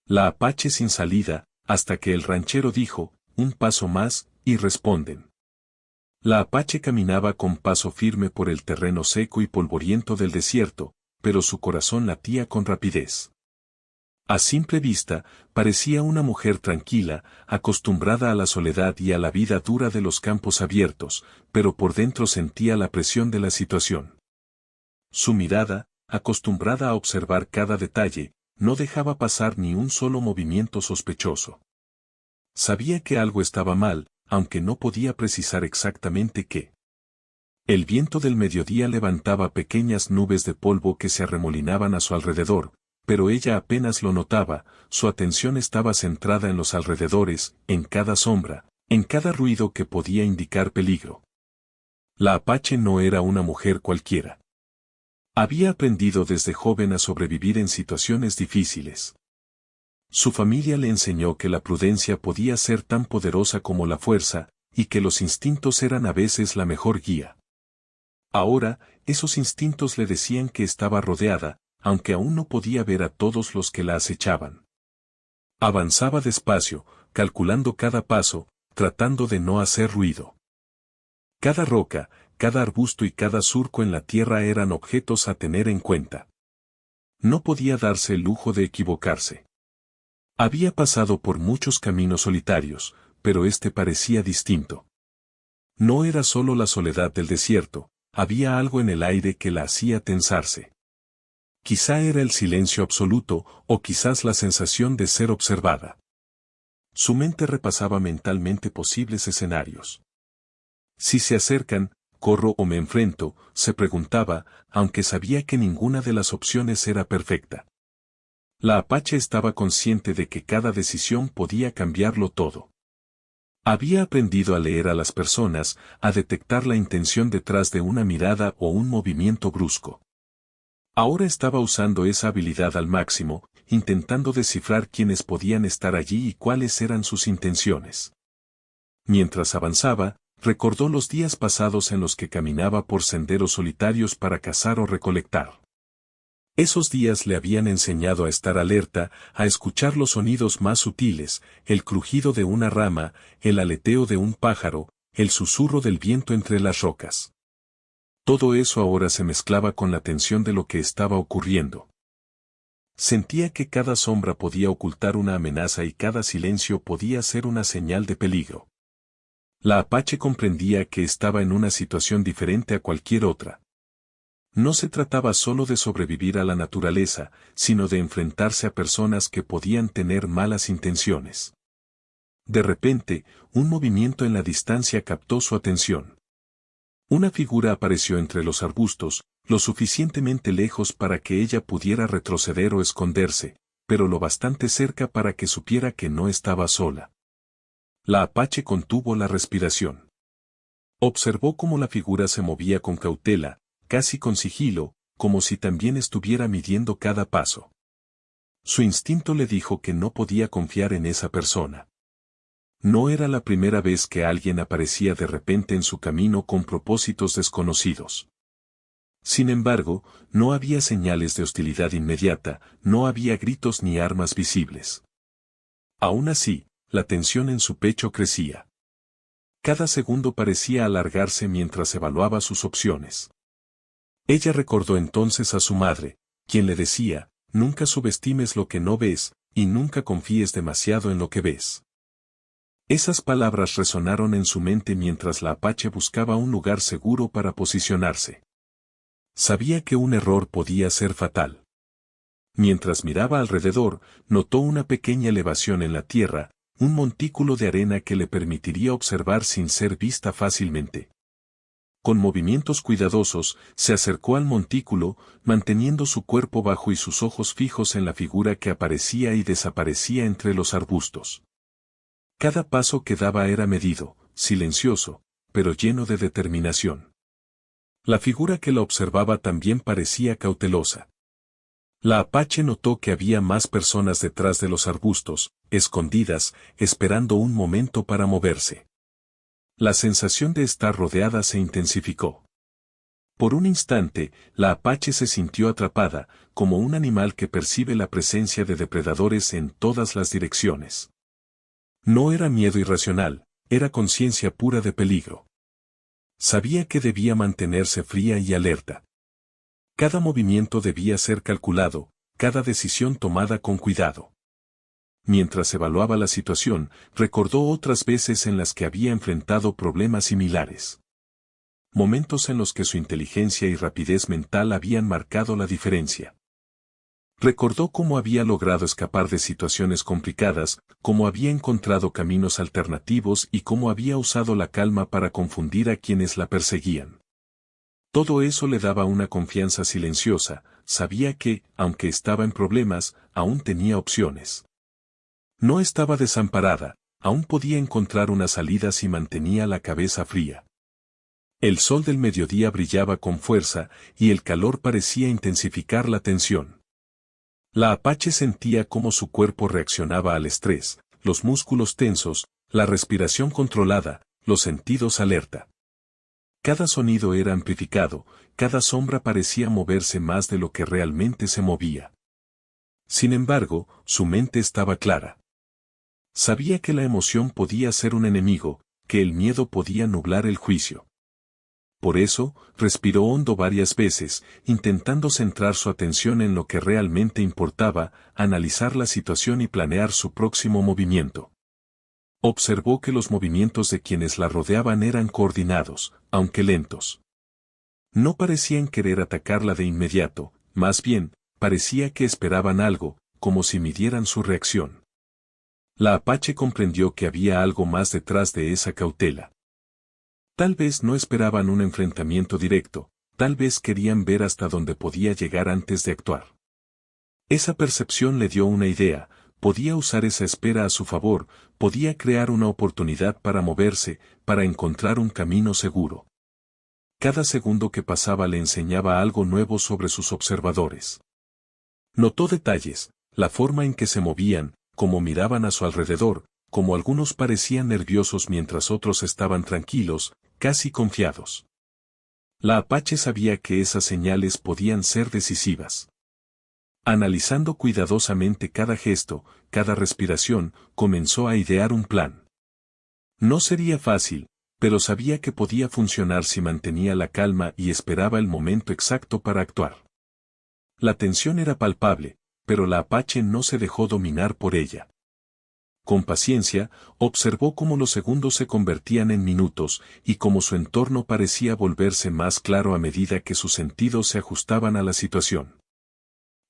La Apache sin salida, hasta que el ranchero dijo, un paso más, y responden. La Apache caminaba con paso firme por el terreno seco y polvoriento del desierto, pero su corazón latía con rapidez. A simple vista, parecía una mujer tranquila, acostumbrada a la soledad y a la vida dura de los campos abiertos, pero por dentro sentía la presión de la situación. Su mirada, acostumbrada a observar cada detalle, no dejaba pasar ni un solo movimiento sospechoso. Sabía que algo estaba mal, aunque no podía precisar exactamente qué. El viento del mediodía levantaba pequeñas nubes de polvo que se arremolinaban a su alrededor, pero ella apenas lo notaba, su atención estaba centrada en los alrededores, en cada sombra, en cada ruido que podía indicar peligro. La Apache no era una mujer cualquiera. Había aprendido desde joven a sobrevivir en situaciones difíciles. Su familia le enseñó que la prudencia podía ser tan poderosa como la fuerza, y que los instintos eran a veces la mejor guía. Ahora, esos instintos le decían que estaba rodeada, aunque aún no podía ver a todos los que la acechaban. Avanzaba despacio, calculando cada paso, tratando de no hacer ruido. Cada roca, cada arbusto y cada surco en la tierra eran objetos a tener en cuenta. No podía darse el lujo de equivocarse. Había pasado por muchos caminos solitarios, pero este parecía distinto. No era solo la soledad del desierto, había algo en el aire que la hacía tensarse. Quizá era el silencio absoluto, o quizás la sensación de ser observada. Su mente repasaba mentalmente posibles escenarios. Si se acercan, corro o me enfrento, se preguntaba, aunque sabía que ninguna de las opciones era perfecta. La Apache estaba consciente de que cada decisión podía cambiarlo todo. Había aprendido a leer a las personas, a detectar la intención detrás de una mirada o un movimiento brusco. Ahora estaba usando esa habilidad al máximo, intentando descifrar quiénes podían estar allí y cuáles eran sus intenciones. Mientras avanzaba, recordó los días pasados en los que caminaba por senderos solitarios para cazar o recolectar. Esos días le habían enseñado a estar alerta, a escuchar los sonidos más sutiles, el crujido de una rama, el aleteo de un pájaro, el susurro del viento entre las rocas. Todo eso ahora se mezclaba con la tensión de lo que estaba ocurriendo. Sentía que cada sombra podía ocultar una amenaza y cada silencio podía ser una señal de peligro. La Apache comprendía que estaba en una situación diferente a cualquier otra. No se trataba solo de sobrevivir a la naturaleza, sino de enfrentarse a personas que podían tener malas intenciones. De repente, un movimiento en la distancia captó su atención. Una figura apareció entre los arbustos, lo suficientemente lejos para que ella pudiera retroceder o esconderse, pero lo bastante cerca para que supiera que no estaba sola. La Apache contuvo la respiración. Observó cómo la figura se movía con cautela, casi con sigilo, como si también estuviera midiendo cada paso. Su instinto le dijo que no podía confiar en esa persona. No era la primera vez que alguien aparecía de repente en su camino con propósitos desconocidos. Sin embargo, no había señales de hostilidad inmediata, no había gritos ni armas visibles. Aún así, la tensión en su pecho crecía. Cada segundo parecía alargarse mientras evaluaba sus opciones. Ella recordó entonces a su madre, quien le decía, nunca subestimes lo que no ves, y nunca confíes demasiado en lo que ves. Esas palabras resonaron en su mente mientras la Apache buscaba un lugar seguro para posicionarse. Sabía que un error podía ser fatal. Mientras miraba alrededor, notó una pequeña elevación en la tierra, un montículo de arena que le permitiría observar sin ser vista fácilmente. Con movimientos cuidadosos, se acercó al montículo, manteniendo su cuerpo bajo y sus ojos fijos en la figura que aparecía y desaparecía entre los arbustos. Cada paso que daba era medido, silencioso, pero lleno de determinación. La figura que la observaba también parecía cautelosa. La Apache notó que había más personas detrás de los arbustos, escondidas, esperando un momento para moverse. La sensación de estar rodeada se intensificó. Por un instante, la Apache se sintió atrapada, como un animal que percibe la presencia de depredadores en todas las direcciones. No era miedo irracional, era conciencia pura de peligro. Sabía que debía mantenerse fría y alerta. Cada movimiento debía ser calculado, cada decisión tomada con cuidado. Mientras evaluaba la situación, recordó otras veces en las que había enfrentado problemas similares. Momentos en los que su inteligencia y rapidez mental habían marcado la diferencia. Recordó cómo había logrado escapar de situaciones complicadas, cómo había encontrado caminos alternativos y cómo había usado la calma para confundir a quienes la perseguían. Todo eso le daba una confianza silenciosa, sabía que, aunque estaba en problemas, aún tenía opciones. No estaba desamparada, aún podía encontrar una salida si mantenía la cabeza fría. El sol del mediodía brillaba con fuerza y el calor parecía intensificar la tensión. La Apache sentía cómo su cuerpo reaccionaba al estrés, los músculos tensos, la respiración controlada, los sentidos alerta. Cada sonido era amplificado, cada sombra parecía moverse más de lo que realmente se movía. Sin embargo, su mente estaba clara. Sabía que la emoción podía ser un enemigo, que el miedo podía nublar el juicio. Por eso, respiró hondo varias veces, intentando centrar su atención en lo que realmente importaba, analizar la situación y planear su próximo movimiento. Observó que los movimientos de quienes la rodeaban eran coordinados, aunque lentos. No parecían querer atacarla de inmediato, más bien, parecía que esperaban algo, como si midieran su reacción. La Apache comprendió que había algo más detrás de esa cautela. Tal vez no esperaban un enfrentamiento directo, tal vez querían ver hasta dónde podía llegar antes de actuar. Esa percepción le dio una idea, podía usar esa espera a su favor, podía crear una oportunidad para moverse, para encontrar un camino seguro. Cada segundo que pasaba le enseñaba algo nuevo sobre sus observadores. Notó detalles, la forma en que se movían, cómo miraban a su alrededor, cómo algunos parecían nerviosos mientras otros estaban tranquilos, casi confiados. La Apache sabía que esas señales podían ser decisivas. Analizando cuidadosamente cada gesto, cada respiración, comenzó a idear un plan. No sería fácil, pero sabía que podía funcionar si mantenía la calma y esperaba el momento exacto para actuar. La tensión era palpable, pero la Apache no se dejó dominar por ella. Con paciencia, observó cómo los segundos se convertían en minutos y cómo su entorno parecía volverse más claro a medida que sus sentidos se ajustaban a la situación.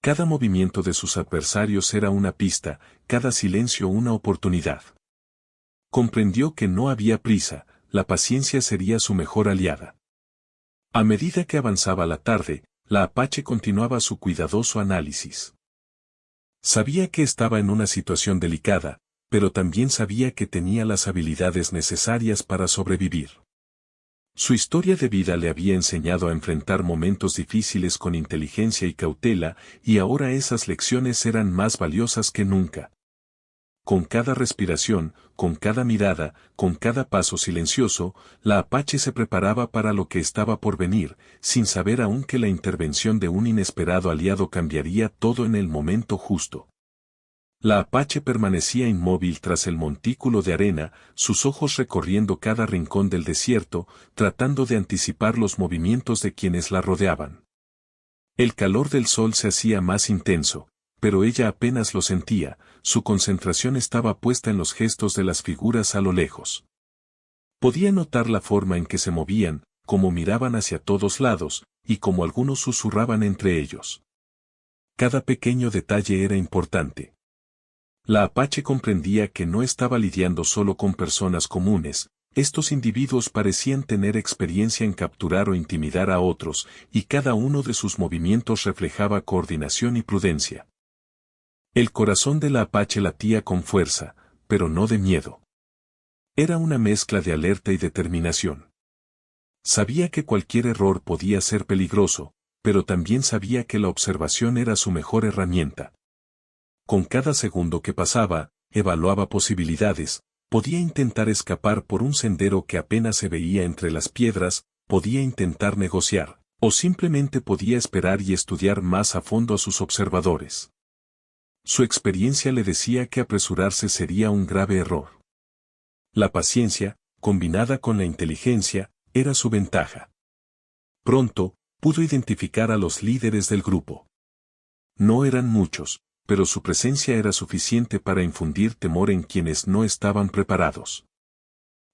Cada movimiento de sus adversarios era una pista, cada silencio una oportunidad. Comprendió que no había prisa, la paciencia sería su mejor aliada. A medida que avanzaba la tarde, la Apache continuaba su cuidadoso análisis. Sabía que estaba en una situación delicada, pero también sabía que tenía las habilidades necesarias para sobrevivir. Su historia de vida le había enseñado a enfrentar momentos difíciles con inteligencia y cautela, y ahora esas lecciones eran más valiosas que nunca. Con cada respiración, con cada mirada, con cada paso silencioso, la Apache se preparaba para lo que estaba por venir, sin saber aún que la intervención de un inesperado aliado cambiaría todo en el momento justo. La Apache permanecía inmóvil tras el montículo de arena, sus ojos recorriendo cada rincón del desierto, tratando de anticipar los movimientos de quienes la rodeaban. El calor del sol se hacía más intenso, pero ella apenas lo sentía, su concentración estaba puesta en los gestos de las figuras a lo lejos. Podía notar la forma en que se movían, cómo miraban hacia todos lados, y cómo algunos susurraban entre ellos. Cada pequeño detalle era importante. La Apache comprendía que no estaba lidiando solo con personas comunes, estos individuos parecían tener experiencia en capturar o intimidar a otros, y cada uno de sus movimientos reflejaba coordinación y prudencia. El corazón de la Apache latía con fuerza, pero no de miedo. Era una mezcla de alerta y determinación. Sabía que cualquier error podía ser peligroso, pero también sabía que la observación era su mejor herramienta. Con cada segundo que pasaba, evaluaba posibilidades, podía intentar escapar por un sendero que apenas se veía entre las piedras, podía intentar negociar, O simplemente podía esperar y estudiar más a fondo a sus observadores. Su experiencia le decía que apresurarse sería un grave error. La paciencia, combinada con la inteligencia, era su ventaja. Pronto, pudo identificar a los líderes del grupo. No eran muchos, pero su presencia era suficiente para infundir temor en quienes no estaban preparados.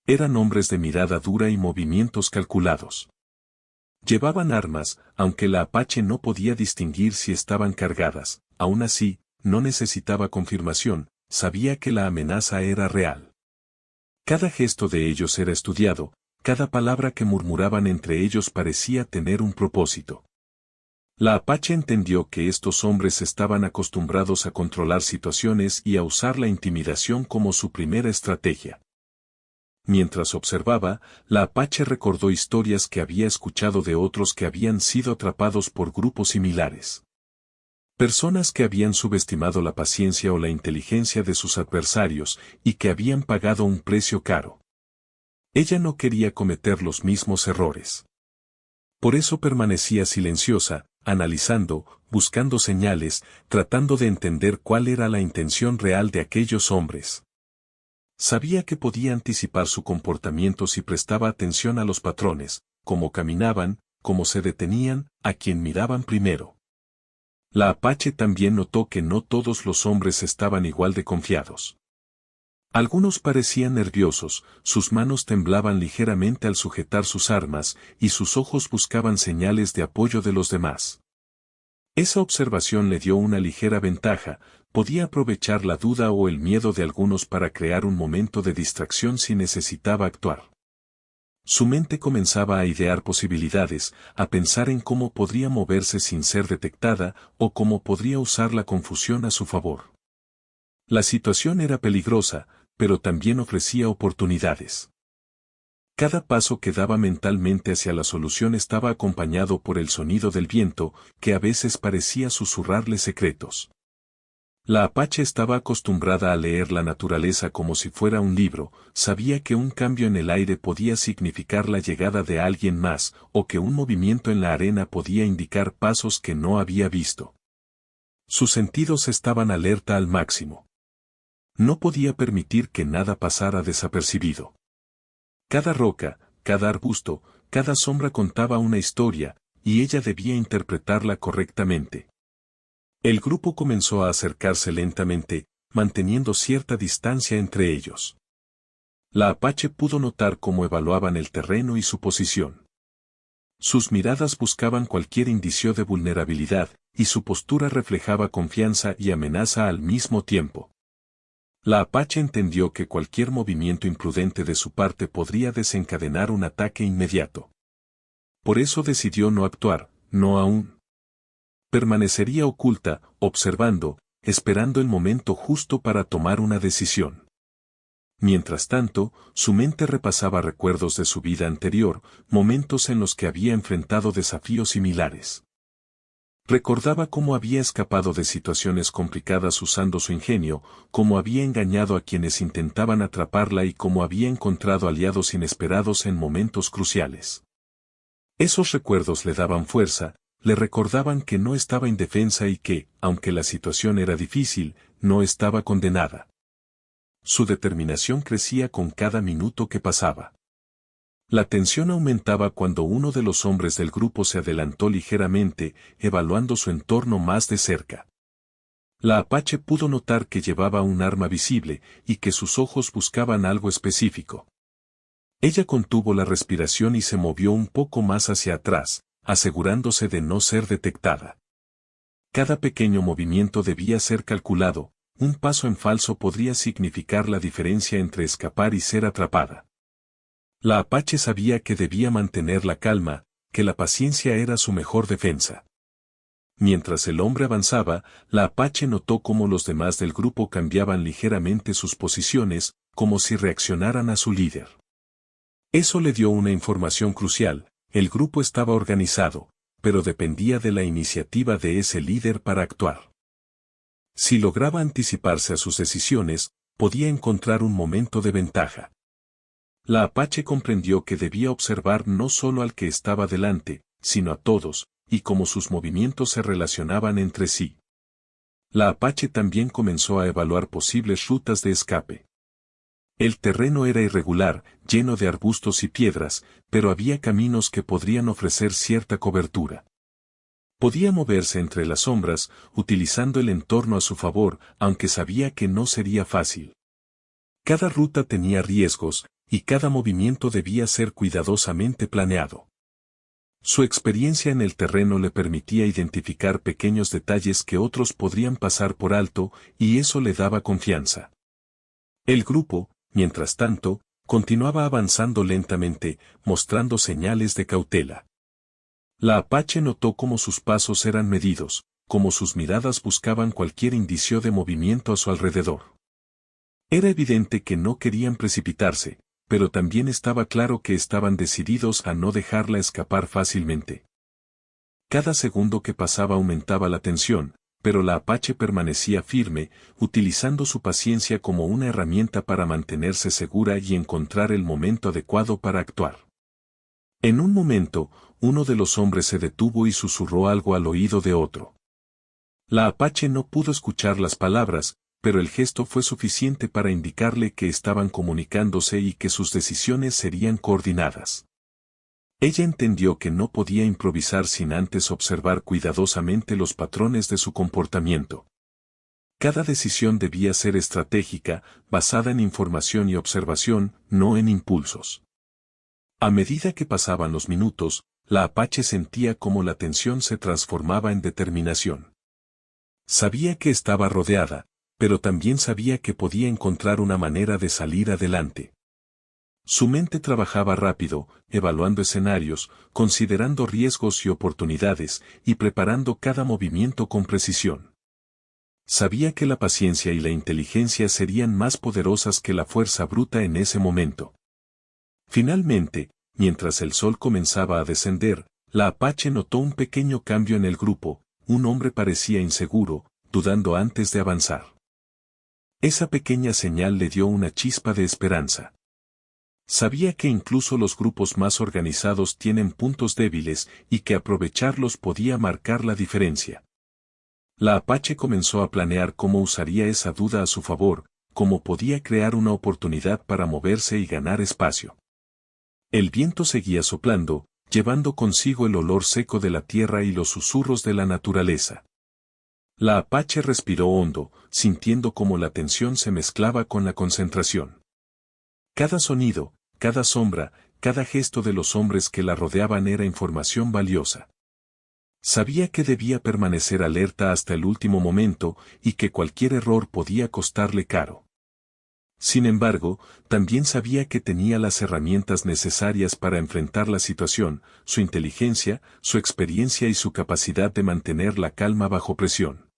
Eran hombres de mirada dura y movimientos calculados. Llevaban armas, aunque la Apache no podía distinguir si estaban cargadas, aún así, no necesitaba confirmación, sabía que la amenaza era real. Cada gesto de ellos era estudiado, cada palabra que murmuraban entre ellos parecía tener un propósito. La Apache entendió que estos hombres estaban acostumbrados a controlar situaciones y a usar la intimidación como su primera estrategia. Mientras observaba, la Apache recordó historias que había escuchado de otros que habían sido atrapados por grupos similares. Personas que habían subestimado la paciencia o la inteligencia de sus adversarios y que habían pagado un precio caro. Ella no quería cometer los mismos errores. Por eso permanecía silenciosa, analizando, buscando señales, tratando de entender cuál era la intención real de aquellos hombres. Sabía que podía anticipar su comportamiento si prestaba atención a los patrones, cómo caminaban, cómo se detenían, a quién miraban primero. La Apache también notó que no todos los hombres estaban igual de confiados. Algunos parecían nerviosos, sus manos temblaban ligeramente al sujetar sus armas, y sus ojos buscaban señales de apoyo de los demás. Esa observación le dio una ligera ventaja, podía aprovechar la duda o el miedo de algunos para crear un momento de distracción si necesitaba actuar. Su mente comenzaba a idear posibilidades, a pensar en cómo podría moverse sin ser detectada, o cómo podría usar la confusión a su favor. La situación era peligrosa, pero también ofrecía oportunidades. Cada paso que daba mentalmente hacia la solución estaba acompañado por el sonido del viento, que a veces parecía susurrarle secretos. La Apache estaba acostumbrada a leer la naturaleza como si fuera un libro, sabía que un cambio en el aire podía significar la llegada de alguien más, o que un movimiento en la arena podía indicar pasos que no había visto. Sus sentidos estaban alerta al máximo. No podía permitir que nada pasara desapercibido. Cada roca, cada arbusto, cada sombra contaba una historia, y ella debía interpretarla correctamente. El grupo comenzó a acercarse lentamente, manteniendo cierta distancia entre ellos. La Apache pudo notar cómo evaluaban el terreno y su posición. Sus miradas buscaban cualquier indicio de vulnerabilidad, y su postura reflejaba confianza y amenaza al mismo tiempo. La Apache entendió que cualquier movimiento imprudente de su parte podría desencadenar un ataque inmediato. Por eso decidió no actuar, no aún. Permanecería oculta, observando, esperando el momento justo para tomar una decisión. Mientras tanto, su mente repasaba recuerdos de su vida anterior, momentos en los que había enfrentado desafíos similares. Recordaba cómo había escapado de situaciones complicadas usando su ingenio, cómo había engañado a quienes intentaban atraparla y cómo había encontrado aliados inesperados en momentos cruciales. Esos recuerdos le daban fuerza, le recordaban que no estaba indefensa y que, aunque la situación era difícil, no estaba condenada. Su determinación crecía con cada minuto que pasaba. La tensión aumentaba cuando uno de los hombres del grupo se adelantó ligeramente, evaluando su entorno más de cerca. La Apache pudo notar que llevaba un arma visible y que sus ojos buscaban algo específico. Ella contuvo la respiración y se movió un poco más hacia atrás, asegurándose de no ser detectada. Cada pequeño movimiento debía ser calculado, un paso en falso podría significar la diferencia entre escapar y ser atrapada. La Apache sabía que debía mantener la calma, que la paciencia era su mejor defensa. Mientras el hombre avanzaba, la Apache notó cómo los demás del grupo cambiaban ligeramente sus posiciones, como si reaccionaran a su líder. Eso le dio una información crucial. El grupo estaba organizado, pero dependía de la iniciativa de ese líder para actuar. Si lograba anticiparse a sus decisiones, podía encontrar un momento de ventaja. La Apache comprendió que debía observar no solo al que estaba delante, sino a todos, y cómo sus movimientos se relacionaban entre sí. La Apache también comenzó a evaluar posibles rutas de escape. El terreno era irregular, lleno de arbustos y piedras, pero había caminos que podrían ofrecer cierta cobertura. Podía moverse entre las sombras, utilizando el entorno a su favor, aunque sabía que no sería fácil. Cada ruta tenía riesgos, y cada movimiento debía ser cuidadosamente planeado. Su experiencia en el terreno le permitía identificar pequeños detalles que otros podrían pasar por alto, y eso le daba confianza. El grupo, mientras tanto, continuaba avanzando lentamente, mostrando señales de cautela. La Apache notó cómo sus pasos eran medidos, cómo sus miradas buscaban cualquier indicio de movimiento a su alrededor. Era evidente que no querían precipitarse, pero también estaba claro que estaban decididos a no dejarla escapar fácilmente. Cada segundo que pasaba aumentaba la tensión, pero la Apache permanecía firme, utilizando su paciencia como una herramienta para mantenerse segura y encontrar el momento adecuado para actuar. En un momento, uno de los hombres se detuvo y susurró algo al oído de otro. La Apache no pudo escuchar las palabras, pero el gesto fue suficiente para indicarle que estaban comunicándose y que sus decisiones serían coordinadas. Ella entendió que no podía improvisar sin antes observar cuidadosamente los patrones de su comportamiento. Cada decisión debía ser estratégica, basada en información y observación, no en impulsos. A medida que pasaban los minutos, la Apache sentía cómo la tensión se transformaba en determinación. Sabía que estaba rodeada, pero también sabía que podía encontrar una manera de salir adelante. Su mente trabajaba rápido, evaluando escenarios, considerando riesgos y oportunidades, y preparando cada movimiento con precisión. Sabía que la paciencia y la inteligencia serían más poderosas que la fuerza bruta en ese momento. Finalmente, mientras el sol comenzaba a descender, la Apache notó un pequeño cambio en el grupo. Un hombre parecía inseguro, dudando antes de avanzar. Esa pequeña señal le dio una chispa de esperanza. Sabía que incluso los grupos más organizados tienen puntos débiles y que aprovecharlos podía marcar la diferencia. La Apache comenzó a planear cómo usaría esa duda a su favor, cómo podía crear una oportunidad para moverse y ganar espacio. El viento seguía soplando, llevando consigo el olor seco de la tierra y los susurros de la naturaleza. La Apache respiró hondo, sintiendo cómo la tensión se mezclaba con la concentración. Cada sonido, cada sombra, cada gesto de los hombres que la rodeaban era información valiosa. Sabía que debía permanecer alerta hasta el último momento y que cualquier error podía costarle caro. Sin embargo, también sabía que tenía las herramientas necesarias para enfrentar la situación, su inteligencia, su experiencia y su capacidad de mantener la calma bajo presión.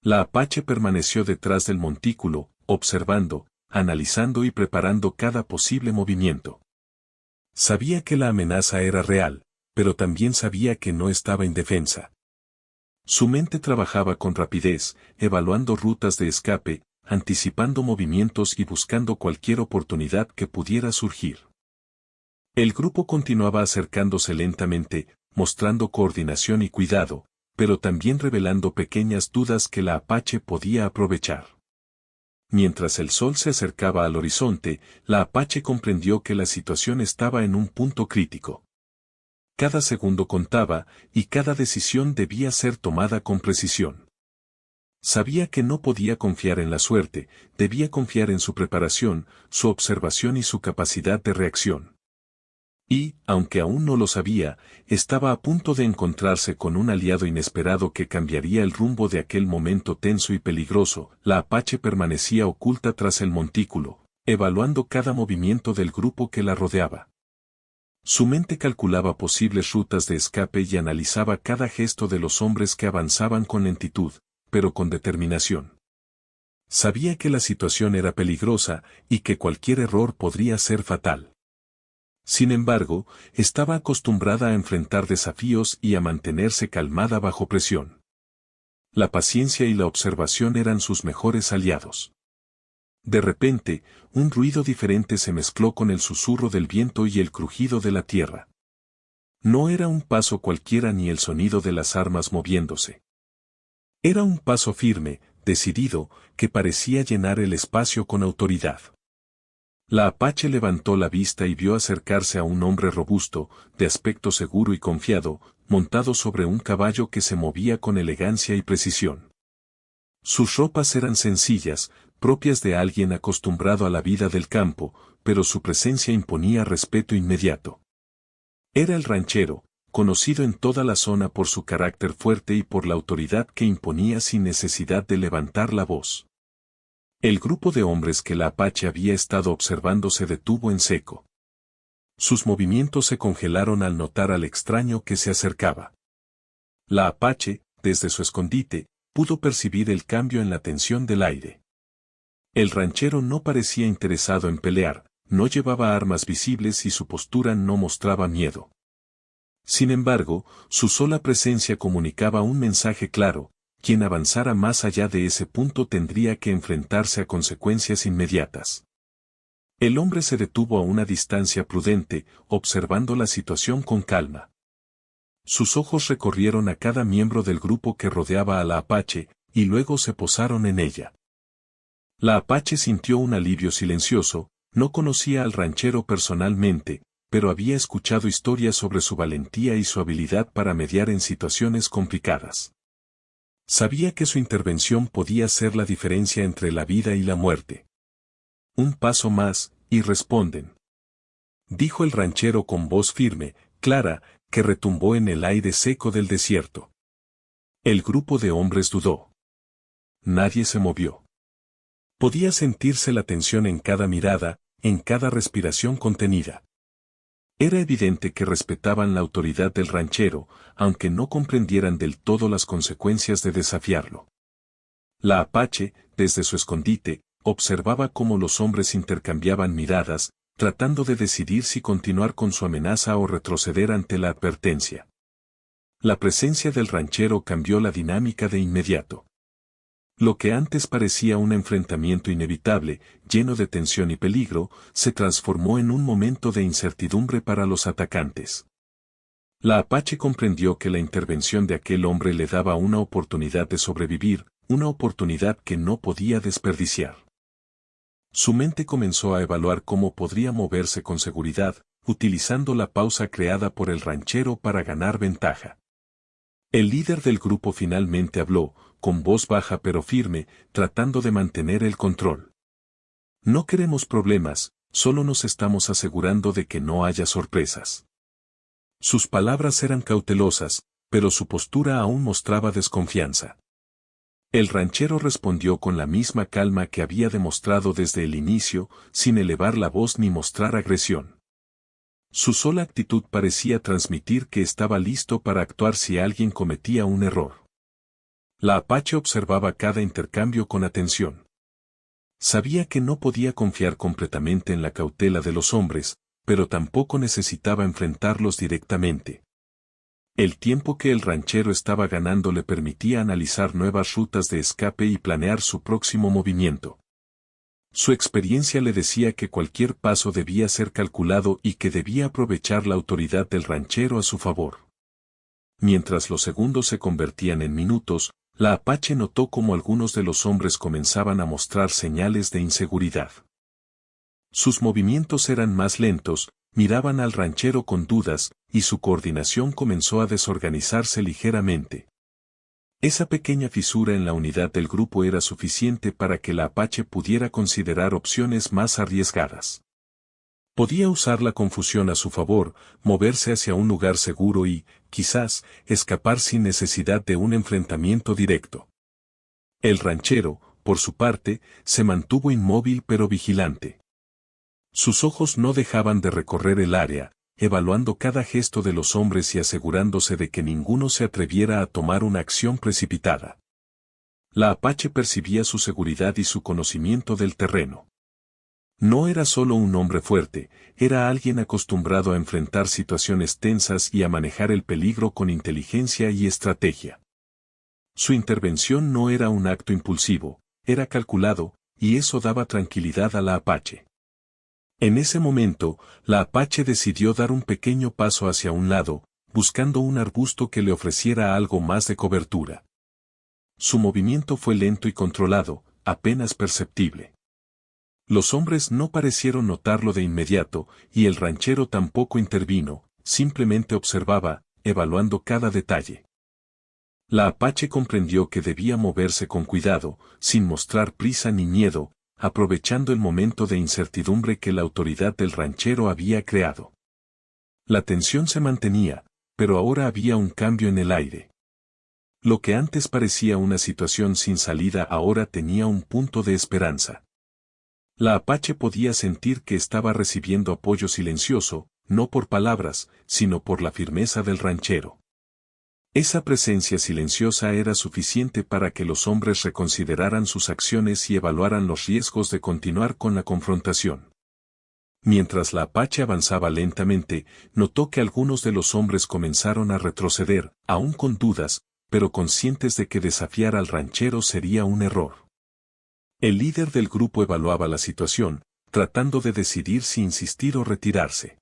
La Apache permaneció detrás del montículo, observando, analizando y preparando cada posible movimiento. Sabía que la amenaza era real, pero también sabía que no estaba indefensa. Su mente trabajaba con rapidez, evaluando rutas de escape, anticipando movimientos y buscando cualquier oportunidad que pudiera surgir. El grupo continuaba acercándose lentamente, mostrando coordinación y cuidado, pero también revelando pequeñas dudas que la Apache podía aprovechar. Mientras el sol se acercaba al horizonte, la Apache comprendió que la situación estaba en un punto crítico. Cada segundo contaba, y cada decisión debía ser tomada con precisión. Sabía que no podía confiar en la suerte, debía confiar en su preparación, su observación y su capacidad de reacción. Y, aunque aún no lo sabía, estaba a punto de encontrarse con un aliado inesperado que cambiaría el rumbo de aquel momento tenso y peligroso. La Apache permanecía oculta tras el montículo, evaluando cada movimiento del grupo que la rodeaba. Su mente calculaba posibles rutas de escape y analizaba cada gesto de los hombres que avanzaban con lentitud, pero con determinación. Sabía que la situación era peligrosa y que cualquier error podría ser fatal. Sin embargo, estaba acostumbrada a enfrentar desafíos y a mantenerse calmada bajo presión. La paciencia y la observación eran sus mejores aliados. De repente, un ruido diferente se mezcló con el susurro del viento y el crujido de la tierra. No era un paso cualquiera ni el sonido de las armas moviéndose. Era un paso firme, decidido, que parecía llenar el espacio con autoridad. La apache levantó la vista y vio acercarse a un hombre robusto, de aspecto seguro y confiado, montado sobre un caballo que se movía con elegancia y precisión. Sus ropas eran sencillas, propias de alguien acostumbrado a la vida del campo, pero su presencia imponía respeto inmediato. Era el ranchero, conocido en toda la zona por su carácter fuerte y por la autoridad que imponía sin necesidad de levantar la voz. El grupo de hombres que la apache había estado observando se detuvo en seco. Sus movimientos se congelaron al notar al extraño que se acercaba. La apache, desde su escondite, pudo percibir el cambio en la tensión del aire. El ranchero no parecía interesado en pelear, no llevaba armas visibles y su postura no mostraba miedo. Sin embargo, su sola presencia comunicaba un mensaje claro: quien avanzara más allá de ese punto tendría que enfrentarse a consecuencias inmediatas. El hombre se detuvo a una distancia prudente, observando la situación con calma. Sus ojos recorrieron a cada miembro del grupo que rodeaba a la apache, y luego se posaron en ella. La apache sintió un alivio silencioso. No conocía al ranchero personalmente, pero había escuchado historias sobre su valentía y su habilidad para mediar en situaciones complicadas. Sabía que su intervención podía ser la diferencia entre la vida y la muerte. Un paso más, y responden, dijo el ranchero con voz firme, clara, que retumbó en el aire seco del desierto. El grupo de hombres dudó. Nadie se movió. Podía sentirse la tensión en cada mirada, en cada respiración contenida. Era evidente que respetaban la autoridad del ranchero, aunque no comprendieran del todo las consecuencias de desafiarlo. La apache, desde su escondite, observaba cómo los hombres intercambiaban miradas, tratando de decidir si continuar con su amenaza o retroceder ante la advertencia. La presencia del ranchero cambió la dinámica de inmediato. Lo que antes parecía un enfrentamiento inevitable, lleno de tensión y peligro, se transformó en un momento de incertidumbre para los atacantes. La apache comprendió que la intervención de aquel hombre le daba una oportunidad de sobrevivir, una oportunidad que no podía desperdiciar. Su mente comenzó a evaluar cómo podría moverse con seguridad, utilizando la pausa creada por el ranchero para ganar ventaja. El líder del grupo finalmente habló, con voz baja pero firme, tratando de mantener el control. No queremos problemas, solo nos estamos asegurando de que no haya sorpresas. Sus palabras eran cautelosas, pero su postura aún mostraba desconfianza. El ranchero respondió con la misma calma que había demostrado desde el inicio, sin elevar la voz ni mostrar agresión. Su sola actitud parecía transmitir que estaba listo para actuar si alguien cometía un error. La apache observaba cada intercambio con atención. Sabía que no podía confiar completamente en la cautela de los hombres, pero tampoco necesitaba enfrentarlos directamente. El tiempo que el ranchero estaba ganando le permitía analizar nuevas rutas de escape y planear su próximo movimiento. Su experiencia le decía que cualquier paso debía ser calculado y que debía aprovechar la autoridad del ranchero a su favor. Mientras los segundos se convertían en minutos, la apache notó cómo algunos de los hombres comenzaban a mostrar señales de inseguridad. Sus movimientos eran más lentos, miraban al ranchero con dudas, y su coordinación comenzó a desorganizarse ligeramente. Esa pequeña fisura en la unidad del grupo era suficiente para que la apache pudiera considerar opciones más arriesgadas. Podía usar la confusión a su favor, moverse hacia un lugar seguro y, quizás, escapar sin necesidad de un enfrentamiento directo. El ranchero, por su parte, se mantuvo inmóvil pero vigilante. Sus ojos no dejaban de recorrer el área, evaluando cada gesto de los hombres y asegurándose de que ninguno se atreviera a tomar una acción precipitada. La apache percibía su seguridad y su conocimiento del terreno. No era solo un hombre fuerte, era alguien acostumbrado a enfrentar situaciones tensas y a manejar el peligro con inteligencia y estrategia. Su intervención no era un acto impulsivo, era calculado, y eso daba tranquilidad a la apache. En ese momento, la apache decidió dar un pequeño paso hacia un lado, buscando un arbusto que le ofreciera algo más de cobertura. Su movimiento fue lento y controlado, apenas perceptible. Los hombres no parecieron notarlo de inmediato, y el ranchero tampoco intervino, simplemente observaba, evaluando cada detalle. La apache comprendió que debía moverse con cuidado, sin mostrar prisa ni miedo, aprovechando el momento de incertidumbre que la autoridad del ranchero había creado. La tensión se mantenía, pero ahora había un cambio en el aire. Lo que antes parecía una situación sin salida ahora tenía un punto de esperanza. La apache podía sentir que estaba recibiendo apoyo silencioso, no por palabras, sino por la firmeza del ranchero. Esa presencia silenciosa era suficiente para que los hombres reconsideraran sus acciones y evaluaran los riesgos de continuar con la confrontación. Mientras la apache avanzaba lentamente, notó que algunos de los hombres comenzaron a retroceder, aún con dudas, pero conscientes de que desafiar al ranchero sería un error. El líder del grupo evaluaba la situación, tratando de decidir si insistir o retirarse.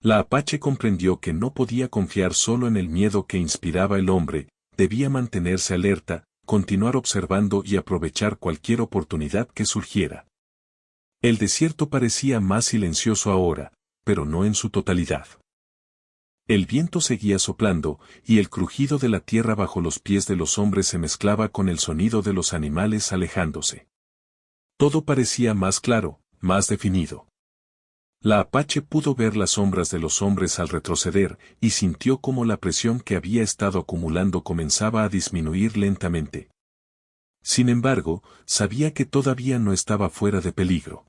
La apache comprendió que no podía confiar solo en el miedo que inspiraba el hombre, debía mantenerse alerta, continuar observando y aprovechar cualquier oportunidad que surgiera. El desierto parecía más silencioso ahora, pero no en su totalidad. El viento seguía soplando, y el crujido de la tierra bajo los pies de los hombres se mezclaba con el sonido de los animales alejándose. Todo parecía más claro, más definido. La apache pudo ver las sombras de los hombres al retroceder, y sintió cómo la presión que había estado acumulando comenzaba a disminuir lentamente. Sin embargo, sabía que todavía no estaba fuera de peligro.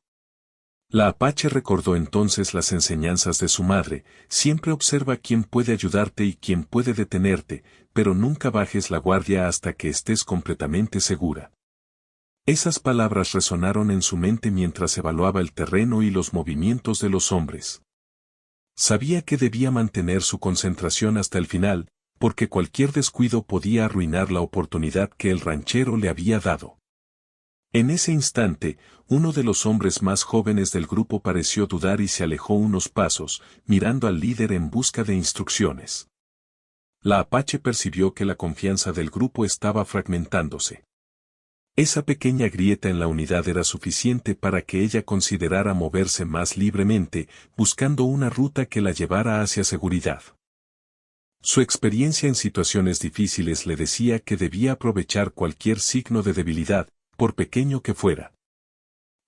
La apache recordó entonces las enseñanzas de su madre: siempre observa quién puede ayudarte y quién puede detenerte, pero nunca bajes la guardia hasta que estés completamente segura. Esas palabras resonaron en su mente mientras evaluaba el terreno y los movimientos de los hombres. Sabía que debía mantener su concentración hasta el final, porque cualquier descuido podía arruinar la oportunidad que el ranchero le había dado. En ese instante, uno de los hombres más jóvenes del grupo pareció dudar y se alejó unos pasos, mirando al líder en busca de instrucciones. La apache percibió que la confianza del grupo estaba fragmentándose. Esa pequeña grieta en la unidad era suficiente para que ella considerara moverse más libremente, buscando una ruta que la llevara hacia seguridad. Su experiencia en situaciones difíciles le decía que debía aprovechar cualquier signo de debilidad, por pequeño que fuera.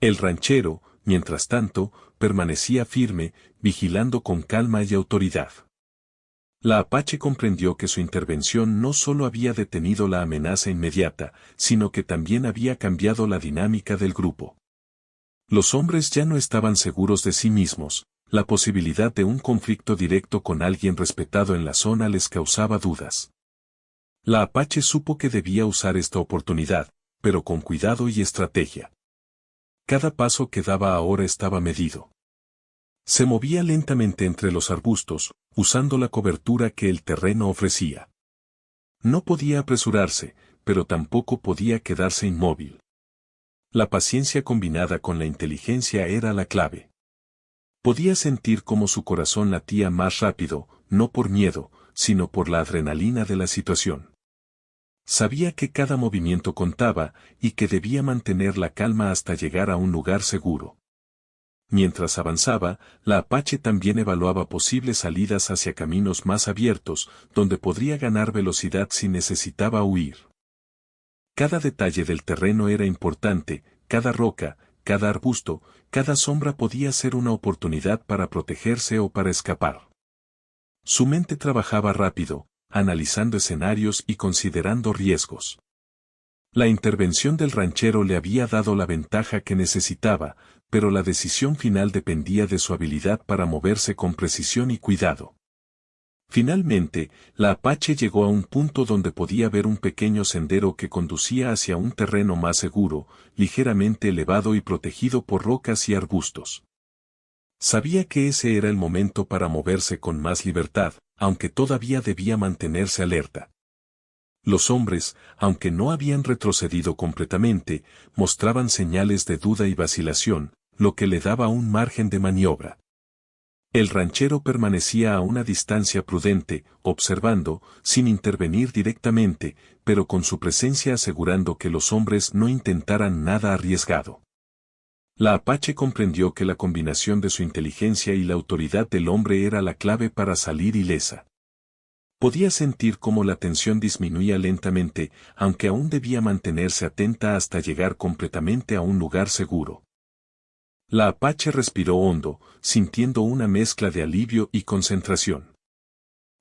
El ranchero, mientras tanto, permanecía firme, vigilando con calma y autoridad. La apache comprendió que su intervención no solo había detenido la amenaza inmediata, sino que también había cambiado la dinámica del grupo. Los hombres ya no estaban seguros de sí mismos, la posibilidad de un conflicto directo con alguien respetado en la zona les causaba dudas. La apache supo que debía usar esta oportunidad, pero con cuidado y estrategia. Cada paso que daba ahora estaba medido. Se movía lentamente entre los arbustos, usando la cobertura que el terreno ofrecía. No podía apresurarse, pero tampoco podía quedarse inmóvil. La paciencia combinada con la inteligencia era la clave. Podía sentir cómo su corazón latía más rápido, no por miedo, sino por la adrenalina de la situación. Sabía que cada movimiento contaba, y que debía mantener la calma hasta llegar a un lugar seguro. Mientras avanzaba, la apache también evaluaba posibles salidas hacia caminos más abiertos, donde podría ganar velocidad si necesitaba huir. Cada detalle del terreno era importante, cada roca, cada arbusto, cada sombra podía ser una oportunidad para protegerse o para escapar. Su mente trabajaba rápido, analizando escenarios y considerando riesgos. La intervención del ranchero le había dado la ventaja que necesitaba, pero la decisión final dependía de su habilidad para moverse con precisión y cuidado. Finalmente, la apache llegó a un punto donde podía ver un pequeño sendero que conducía hacia un terreno más seguro, ligeramente elevado y protegido por rocas y arbustos. Sabía que ese era el momento para moverse con más libertad, aunque todavía debía mantenerse alerta. Los hombres, aunque no habían retrocedido completamente, mostraban señales de duda y vacilación, lo que le daba un margen de maniobra. El ranchero permanecía a una distancia prudente, observando, sin intervenir directamente, pero con su presencia asegurando que los hombres no intentaran nada arriesgado. La apache comprendió que la combinación de su inteligencia y la autoridad del hombre era la clave para salir ilesa. Podía sentir cómo la tensión disminuía lentamente, aunque aún debía mantenerse atenta hasta llegar completamente a un lugar seguro. La apache respiró hondo, sintiendo una mezcla de alivio y concentración.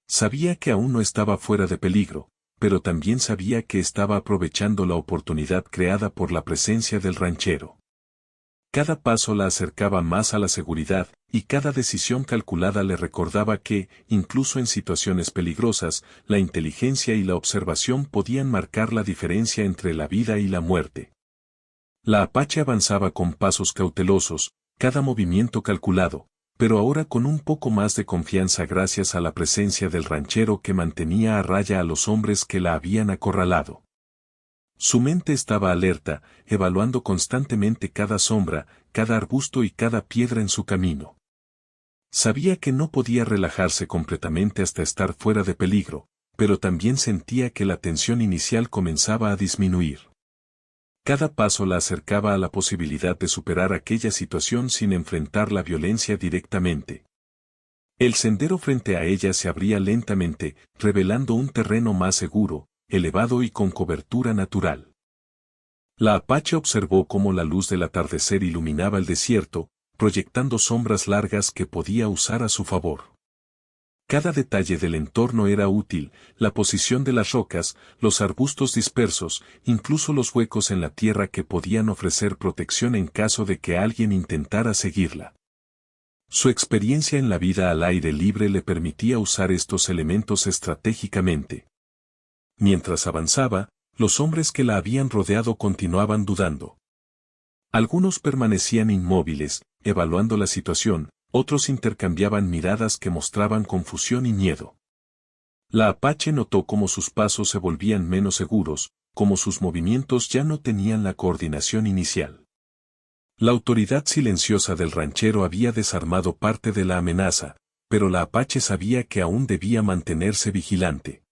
Sabía que aún no estaba fuera de peligro, pero también sabía que estaba aprovechando la oportunidad creada por la presencia del ranchero. Cada paso la acercaba más a la seguridad, y cada decisión calculada le recordaba que, incluso en situaciones peligrosas, la inteligencia y la observación podían marcar la diferencia entre la vida y la muerte. La apache avanzaba con pasos cautelosos, cada movimiento calculado, pero ahora con un poco más de confianza gracias a la presencia del ranchero que mantenía a raya a los hombres que la habían acorralado. Su mente estaba alerta, evaluando constantemente cada sombra, cada arbusto y cada piedra en su camino. Sabía que no podía relajarse completamente hasta estar fuera de peligro, pero también sentía que la tensión inicial comenzaba a disminuir. Cada paso la acercaba a la posibilidad de superar aquella situación sin enfrentar la violencia directamente. El sendero frente a ella se abría lentamente, revelando un terreno más seguro, elevado y con cobertura natural. La apache observó cómo la luz del atardecer iluminaba el desierto, proyectando sombras largas que podía usar a su favor. Cada detalle del entorno era útil, la posición de las rocas, los arbustos dispersos, incluso los huecos en la tierra que podían ofrecer protección en caso de que alguien intentara seguirla. Su experiencia en la vida al aire libre le permitía usar estos elementos estratégicamente. Mientras avanzaba, los hombres que la habían rodeado continuaban dudando. Algunos permanecían inmóviles, evaluando la situación, otros intercambiaban miradas que mostraban confusión y miedo. La apache notó cómo sus pasos se volvían menos seguros, cómo sus movimientos ya no tenían la coordinación inicial. La autoridad silenciosa del ranchero había desarmado parte de la amenaza, pero la apache sabía que aún debía mantenerse vigilante.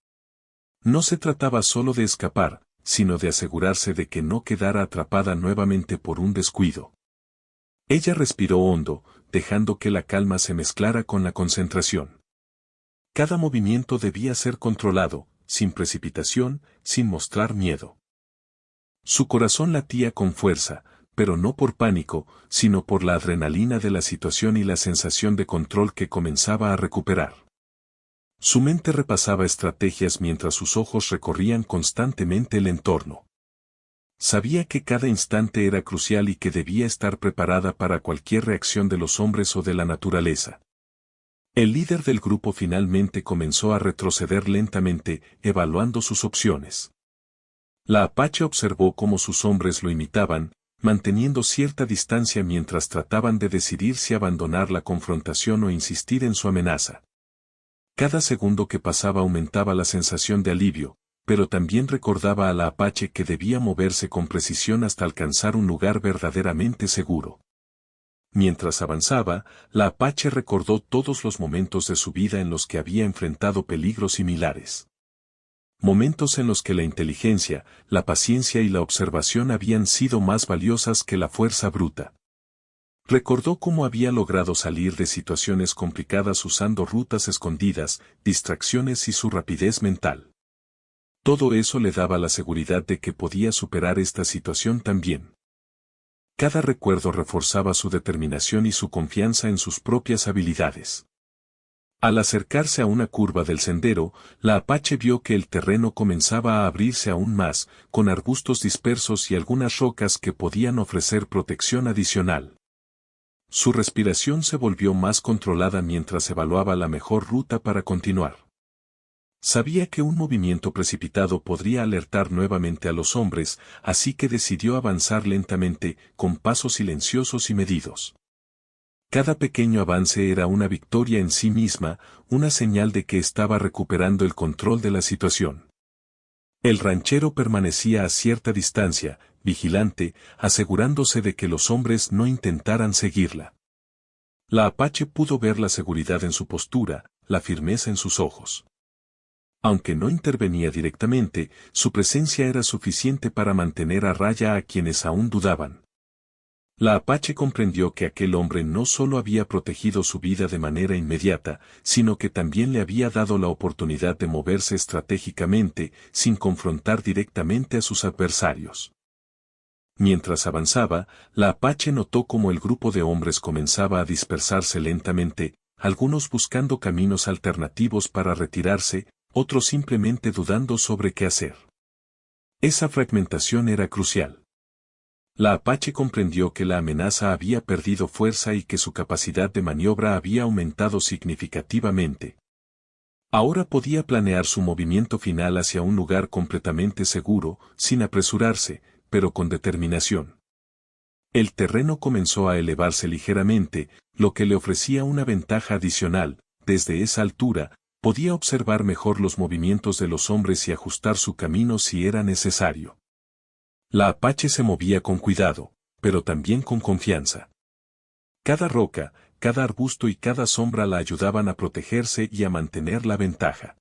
No se trataba solo de escapar, sino de asegurarse de que no quedara atrapada nuevamente por un descuido. Ella respiró hondo, dejando que la calma se mezclara con la concentración. Cada movimiento debía ser controlado, sin precipitación, sin mostrar miedo. Su corazón latía con fuerza, pero no por pánico, sino por la adrenalina de la situación y la sensación de control que comenzaba a recuperar. Su mente repasaba estrategias mientras sus ojos recorrían constantemente el entorno. Sabía que cada instante era crucial y que debía estar preparada para cualquier reacción de los hombres o de la naturaleza. El líder del grupo finalmente comenzó a retroceder lentamente, evaluando sus opciones. La apache observó cómo sus hombres lo imitaban, manteniendo cierta distancia mientras trataban de decidir si abandonar la confrontación o insistir en su amenaza. Cada segundo que pasaba aumentaba la sensación de alivio, pero también recordaba a la apache que debía moverse con precisión hasta alcanzar un lugar verdaderamente seguro. Mientras avanzaba, la apache recordó todos los momentos de su vida en los que había enfrentado peligros similares. Momentos en los que la inteligencia, la paciencia y la observación habían sido más valiosas que la fuerza bruta. Recordó cómo había logrado salir de situaciones complicadas usando rutas escondidas, distracciones y su rapidez mental. Todo eso le daba la seguridad de que podía superar esta situación también. Cada recuerdo reforzaba su determinación y su confianza en sus propias habilidades. Al acercarse a una curva del sendero, la apache vio que el terreno comenzaba a abrirse aún más, con arbustos dispersos y algunas rocas que podían ofrecer protección adicional. Su respiración se volvió más controlada mientras evaluaba la mejor ruta para continuar. Sabía que un movimiento precipitado podría alertar nuevamente a los hombres, así que decidió avanzar lentamente, con pasos silenciosos y medidos. Cada pequeño avance era una victoria en sí misma, una señal de que estaba recuperando el control de la situación. El ranchero permanecía a cierta distancia, vigilante, asegurándose de que los hombres no intentaran seguirla. La apache pudo ver la seguridad en su postura, la firmeza en sus ojos. Aunque no intervenía directamente, su presencia era suficiente para mantener a raya a quienes aún dudaban. La apache comprendió que aquel hombre no solo había protegido su vida de manera inmediata, sino que también le había dado la oportunidad de moverse estratégicamente, sin confrontar directamente a sus adversarios. Mientras avanzaba, la apache notó cómo el grupo de hombres comenzaba a dispersarse lentamente, algunos buscando caminos alternativos para retirarse, otros simplemente dudando sobre qué hacer. Esa fragmentación era crucial. La apache comprendió que la amenaza había perdido fuerza y que su capacidad de maniobra había aumentado significativamente. Ahora podía planear su movimiento final hacia un lugar completamente seguro, sin apresurarse, pero con determinación. El terreno comenzó a elevarse ligeramente, lo que le ofrecía una ventaja adicional. Desde esa altura, podía observar mejor los movimientos de los hombres y ajustar su camino si era necesario. La apache se movía con cuidado, pero también con confianza. Cada roca, cada arbusto y cada sombra la ayudaban a protegerse y a mantener la ventaja.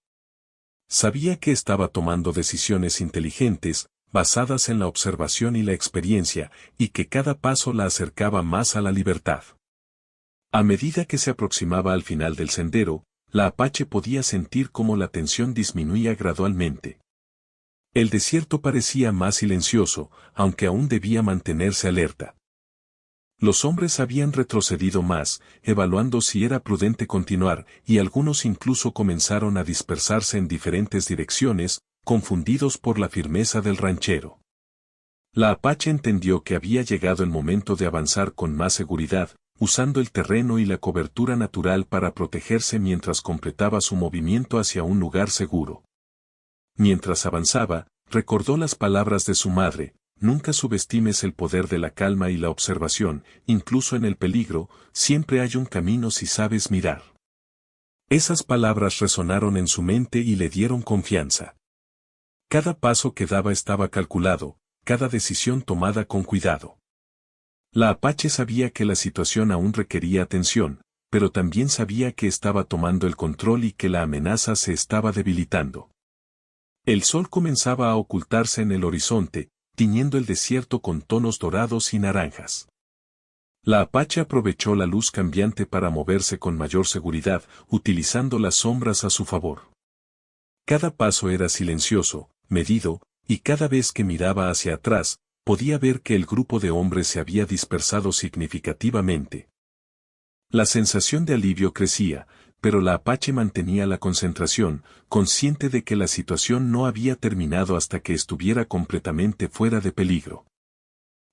Sabía que estaba tomando decisiones inteligentes, basadas en la observación y la experiencia, y que cada paso la acercaba más a la libertad. A medida que se aproximaba al final del sendero, la apache podía sentir cómo la tensión disminuía gradualmente. El desierto parecía más silencioso, aunque aún debía mantenerse alerta. Los hombres habían retrocedido más, evaluando si era prudente continuar, y algunos incluso comenzaron a dispersarse en diferentes direcciones, confundidos por la firmeza del ranchero. La apache entendió que había llegado el momento de avanzar con más seguridad, usando el terreno y la cobertura natural para protegerse mientras completaba su movimiento hacia un lugar seguro. Mientras avanzaba, recordó las palabras de su madre: nunca subestimes el poder de la calma y la observación, incluso en el peligro, siempre hay un camino si sabes mirar. Esas palabras resonaron en su mente y le dieron confianza. Cada paso que daba estaba calculado, cada decisión tomada con cuidado. La apache sabía que la situación aún requería atención, pero también sabía que estaba tomando el control y que la amenaza se estaba debilitando. El sol comenzaba a ocultarse en el horizonte, tiñendo el desierto con tonos dorados y naranjas. La apache aprovechó la luz cambiante para moverse con mayor seguridad, utilizando las sombras a su favor. Cada paso era silencioso, medido, y cada vez que miraba hacia atrás, podía ver que el grupo de hombres se había dispersado significativamente. La sensación de alivio crecía, pero la apache mantenía la concentración, consciente de que la situación no había terminado hasta que estuviera completamente fuera de peligro.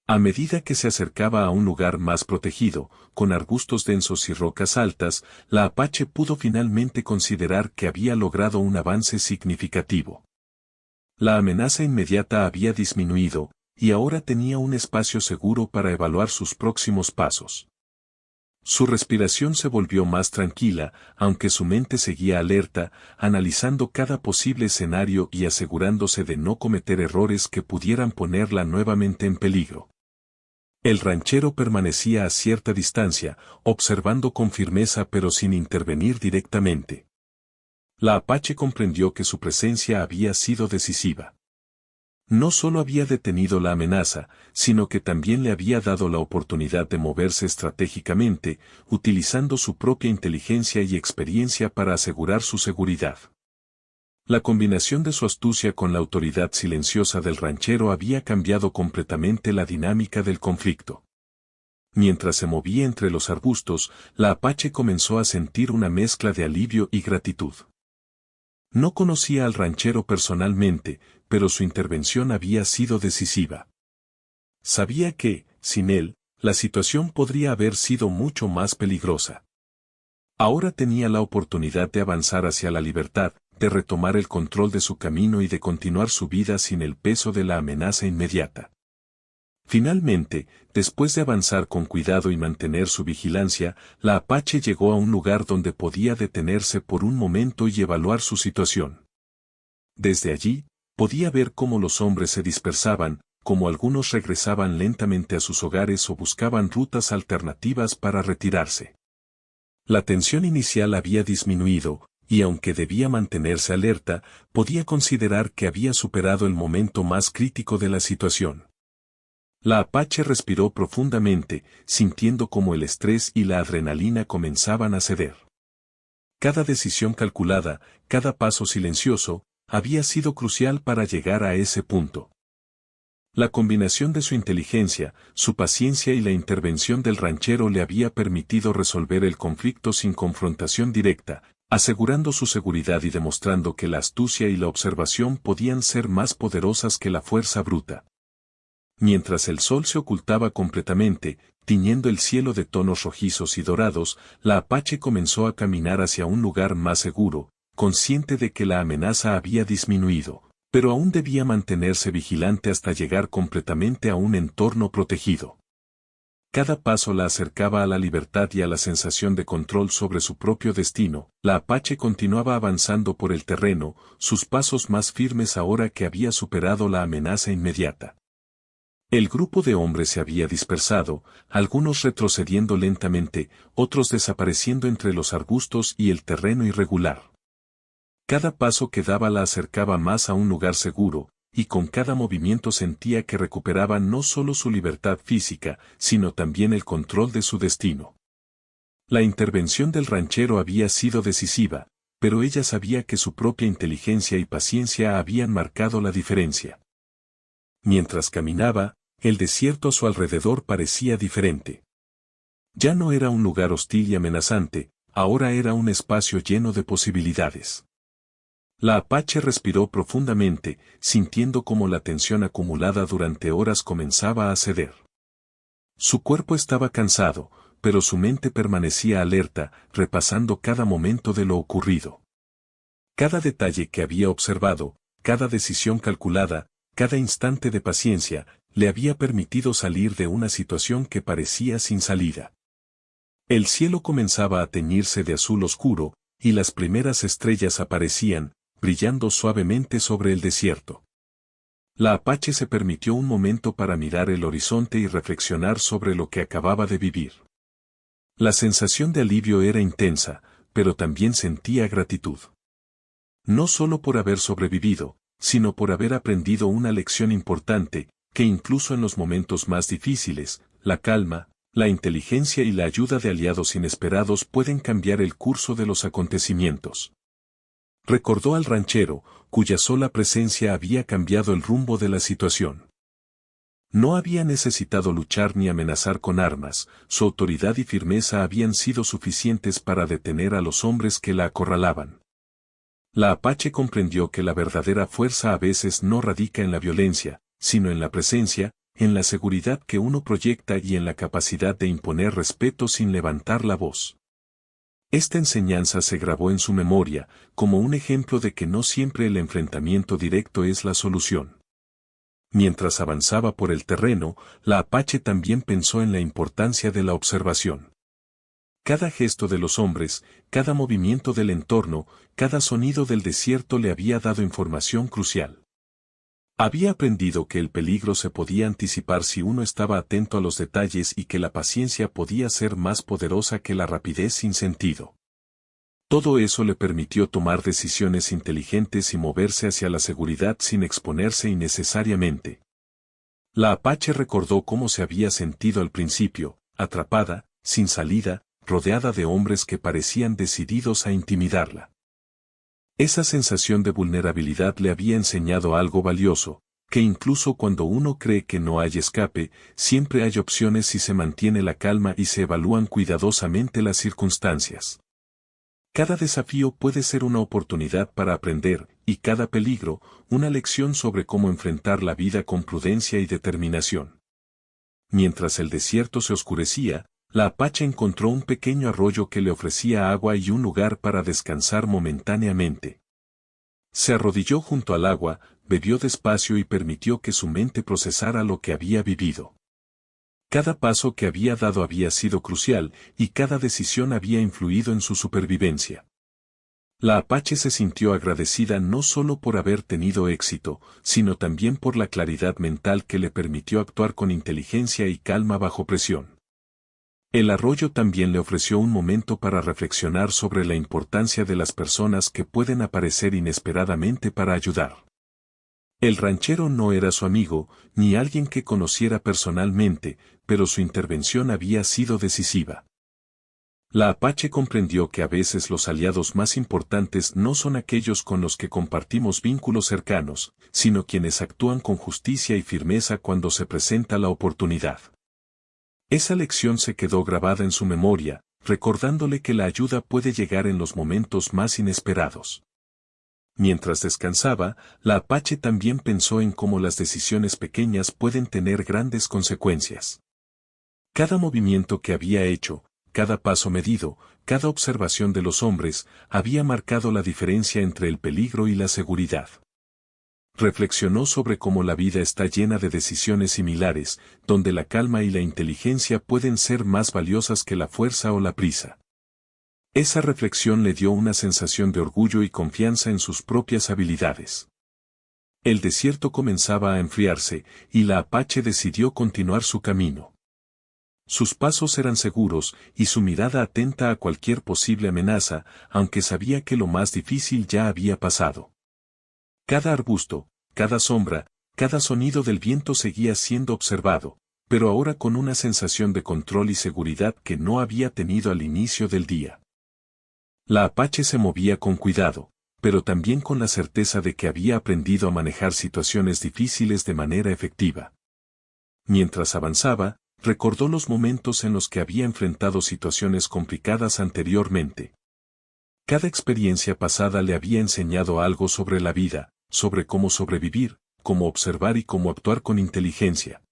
A medida que se acercaba a un lugar más protegido, con arbustos densos y rocas altas, la apache pudo finalmente considerar que había logrado un avance significativo. La amenaza inmediata había disminuido, y ahora tenía un espacio seguro para evaluar sus próximos pasos. Su respiración se volvió más tranquila, aunque su mente seguía alerta, analizando cada posible escenario y asegurándose de no cometer errores que pudieran ponerla nuevamente en peligro. El ranchero permanecía a cierta distancia, observando con firmeza pero sin intervenir directamente. La apache comprendió que su presencia había sido decisiva. No solo había detenido la amenaza, sino que también le había dado la oportunidad de moverse estratégicamente, utilizando su propia inteligencia y experiencia para asegurar su seguridad. La combinación de su astucia con la autoridad silenciosa del ranchero había cambiado completamente la dinámica del conflicto. Mientras se movía entre los arbustos, la apache comenzó a sentir una mezcla de alivio y gratitud. No conocía al ranchero personalmente, pero su intervención había sido decisiva. Sabía que, sin él, la situación podría haber sido mucho más peligrosa. Ahora tenía la oportunidad de avanzar hacia la libertad, de retomar el control de su camino y de continuar su vida sin el peso de la amenaza inmediata. Finalmente, después de avanzar con cuidado y mantener su vigilancia, la apache llegó a un lugar donde podía detenerse por un momento y evaluar su situación. Desde allí, podía ver cómo los hombres se dispersaban, cómo algunos regresaban lentamente a sus hogares o buscaban rutas alternativas para retirarse. La tensión inicial había disminuido, y aunque debía mantenerse alerta, podía considerar que había superado el momento más crítico de la situación. La Apache respiró profundamente, sintiendo cómo el estrés y la adrenalina comenzaban a ceder. Cada decisión calculada, cada paso silencioso, había sido crucial para llegar a ese punto. La combinación de su inteligencia, su paciencia y la intervención del ranchero le había permitido resolver el conflicto sin confrontación directa, asegurando su seguridad y demostrando que la astucia y la observación podían ser más poderosas que la fuerza bruta. Mientras el sol se ocultaba completamente, tiñendo el cielo de tonos rojizos y dorados, la Apache comenzó a caminar hacia un lugar más seguro, consciente de que la amenaza había disminuido, pero aún debía mantenerse vigilante hasta llegar completamente a un entorno protegido. Cada paso la acercaba a la libertad y a la sensación de control sobre su propio destino. La Apache continuaba avanzando por el terreno, sus pasos más firmes ahora que había superado la amenaza inmediata. El grupo de hombres se había dispersado, algunos retrocediendo lentamente, otros desapareciendo entre los arbustos y el terreno irregular. Cada paso que daba la acercaba más a un lugar seguro, y con cada movimiento sentía que recuperaba no solo su libertad física, sino también el control de su destino. La intervención del ranchero había sido decisiva, pero ella sabía que su propia inteligencia y paciencia habían marcado la diferencia. Mientras caminaba, el desierto a su alrededor parecía diferente. Ya no era un lugar hostil y amenazante, ahora era un espacio lleno de posibilidades. La Apache respiró profundamente, sintiendo cómo la tensión acumulada durante horas comenzaba a ceder. Su cuerpo estaba cansado, pero su mente permanecía alerta, repasando cada momento de lo ocurrido. Cada detalle que había observado, cada decisión calculada, cada instante de paciencia, le había permitido salir de una situación que parecía sin salida. El cielo comenzaba a teñirse de azul oscuro, y las primeras estrellas aparecían, brillando suavemente sobre el desierto. La Apache se permitió un momento para mirar el horizonte y reflexionar sobre lo que acababa de vivir. La sensación de alivio era intensa, pero también sentía gratitud. No solo por haber sobrevivido, sino por haber aprendido una lección importante, que incluso en los momentos más difíciles, la calma, la inteligencia y la ayuda de aliados inesperados pueden cambiar el curso de los acontecimientos. Recordó al ranchero, cuya sola presencia había cambiado el rumbo de la situación. No había necesitado luchar ni amenazar con armas, su autoridad y firmeza habían sido suficientes para detener a los hombres que la acorralaban. La Apache comprendió que la verdadera fuerza a veces no radica en la violencia, sino en la presencia, en la seguridad que uno proyecta y en la capacidad de imponer respeto sin levantar la voz. Esta enseñanza se grabó en su memoria, como un ejemplo de que no siempre el enfrentamiento directo es la solución. Mientras avanzaba por el terreno, la Apache también pensó en la importancia de la observación. Cada gesto de los hombres, cada movimiento del entorno, cada sonido del desierto le había dado información crucial. Había aprendido que el peligro se podía anticipar si uno estaba atento a los detalles y que la paciencia podía ser más poderosa que la rapidez sin sentido. Todo eso le permitió tomar decisiones inteligentes y moverse hacia la seguridad sin exponerse innecesariamente. La Apache recordó cómo se había sentido al principio, atrapada, sin salida, rodeada de hombres que parecían decididos a intimidarla. Esa sensación de vulnerabilidad le había enseñado algo valioso, que incluso cuando uno cree que no hay escape, siempre hay opciones si se mantiene la calma y se evalúan cuidadosamente las circunstancias. Cada desafío puede ser una oportunidad para aprender, y cada peligro, una lección sobre cómo enfrentar la vida con prudencia y determinación. Mientras el desierto se oscurecía, la Apache encontró un pequeño arroyo que le ofrecía agua y un lugar para descansar momentáneamente. Se arrodilló junto al agua, bebió despacio y permitió que su mente procesara lo que había vivido. Cada paso que había dado había sido crucial, y cada decisión había influido en su supervivencia. La Apache se sintió agradecida no solo por haber tenido éxito, sino también por la claridad mental que le permitió actuar con inteligencia y calma bajo presión. El arroyo también le ofreció un momento para reflexionar sobre la importancia de las personas que pueden aparecer inesperadamente para ayudar. El ranchero no era su amigo, ni alguien que conociera personalmente, pero su intervención había sido decisiva. La Apache comprendió que a veces los aliados más importantes no son aquellos con los que compartimos vínculos cercanos, sino quienes actúan con justicia y firmeza cuando se presenta la oportunidad. Esa lección se quedó grabada en su memoria, recordándole que la ayuda puede llegar en los momentos más inesperados. Mientras descansaba, la Apache también pensó en cómo las decisiones pequeñas pueden tener grandes consecuencias. Cada movimiento que había hecho, cada paso medido, cada observación de los hombres, había marcado la diferencia entre el peligro y la seguridad. Reflexionó sobre cómo la vida está llena de decisiones similares, donde la calma y la inteligencia pueden ser más valiosas que la fuerza o la prisa. Esa reflexión le dio una sensación de orgullo y confianza en sus propias habilidades. El desierto comenzaba a enfriarse, y la Apache decidió continuar su camino. Sus pasos eran seguros, y su mirada atenta a cualquier posible amenaza, aunque sabía que lo más difícil ya había pasado. Cada arbusto, cada sombra, cada sonido del viento seguía siendo observado, pero ahora con una sensación de control y seguridad que no había tenido al inicio del día. La Apache se movía con cuidado, pero también con la certeza de que había aprendido a manejar situaciones difíciles de manera efectiva. Mientras avanzaba, recordó los momentos en los que había enfrentado situaciones complicadas anteriormente. Cada experiencia pasada le había enseñado algo sobre la vida, sobre cómo sobrevivir, cómo observar y cómo actuar con inteligencia.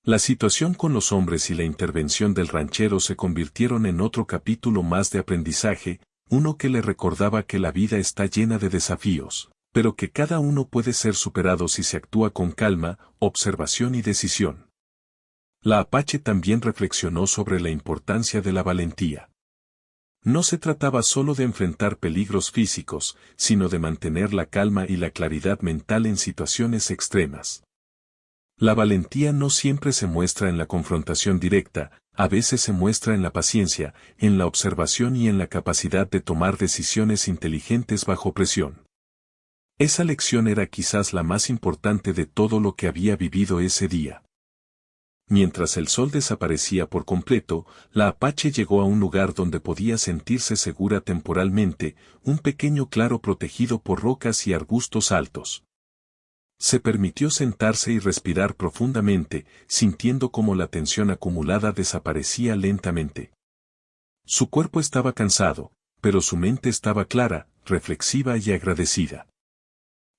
La situación con los hombres y la intervención del ranchero se convirtieron en otro capítulo más de aprendizaje, uno que le recordaba que la vida está llena de desafíos, pero que cada uno puede ser superado si se actúa con calma, observación y decisión. La Apache también reflexionó sobre la importancia de la valentía. No se trataba solo de enfrentar peligros físicos, sino de mantener la calma y la claridad mental en situaciones extremas. La valentía no siempre se muestra en la confrontación directa, a veces se muestra en la paciencia, en la observación y en la capacidad de tomar decisiones inteligentes bajo presión. Esa lección era quizás la más importante de todo lo que había vivido ese día. Mientras el sol desaparecía por completo, la Apache llegó a un lugar donde podía sentirse segura temporalmente, un pequeño claro protegido por rocas y arbustos altos. Se permitió sentarse y respirar profundamente, sintiendo cómo la tensión acumulada desaparecía lentamente. Su cuerpo estaba cansado, pero su mente estaba clara, reflexiva y agradecida.